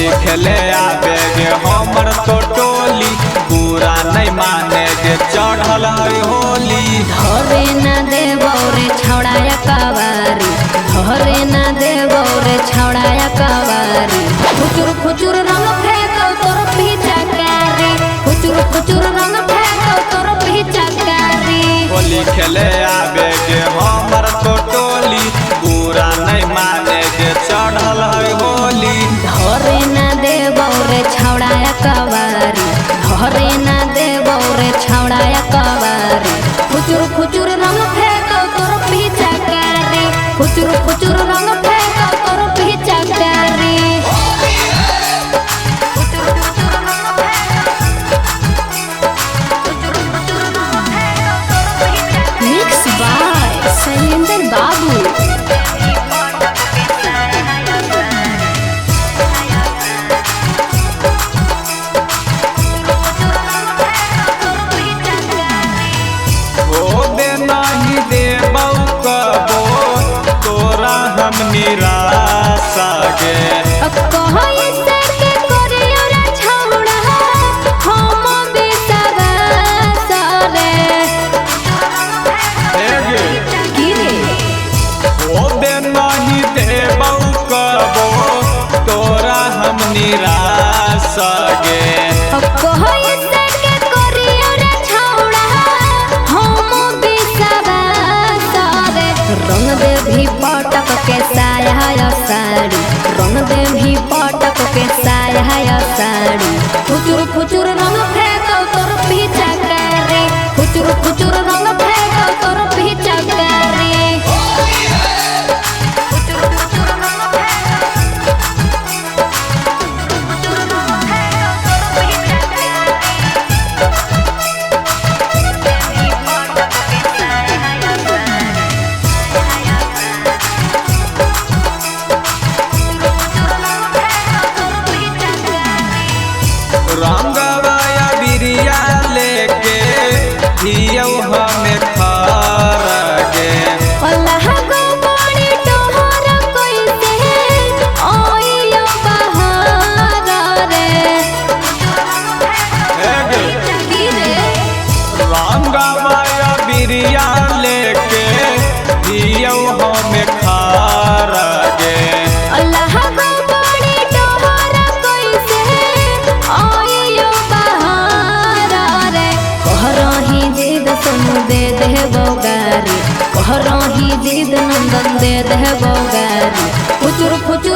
होली खेले आबे गे हमर तो टोली, पूरा नहीं माने गे चढ़ल है होली। धरे ना देबो रे छौड़ाया कवारी, धरे ना देबो रे छौड़ाया कवारी। खुचुर खुचुर रंग फेंको तोर पिचकारी, खुचुर खुचुर रंग फेंको तोर पिचकारी। होली खेले आबे गे हमर तो टोली, पूरा नहीं माने गे चढ़ल है होली। धरे ना देबो रे छौड़ाया कवारी, धरे ना देबो रे छौड़ाया कवारी। खुचुर खुचुर रंग फेंको तोर पिचकारी, खुचुर खुचुर रंग फेंको तोर पिचकारी। मिक्स बाय शैलेंद्र बाबू। निराशा गे कहीं से के करियो रे छौड़ा हम बेसवास रे की रे ओ बे नहीं देबौ कबो तोरा हम निराशा गे। कहीं से के करियो रे छौड़ा हम बेसवास रे। रंग दे भी पटक के साया साड़ी, रंग दे भी पटक के साया साड़ी। खुचुर खुचुर रंग फेंको तोर पिचकारी, खुचुर खुचुर रंग फेंको तोर पिचकारी। रंगवाया बिरिया लेके हियो हमें खारा गे। अल्लाह को बड़ी तोहर कैसे आइयो बहार रे की रे। रंगवाया बिरिया लेके हियो हमें खारा गे। अल्लाह को बड़ी तोहर कैसे आइयो बहार रे। कहरही जिद सुन दे देबो गारी, कहरही जिद नंदन दे देबो गारी। खुचुर खुचुर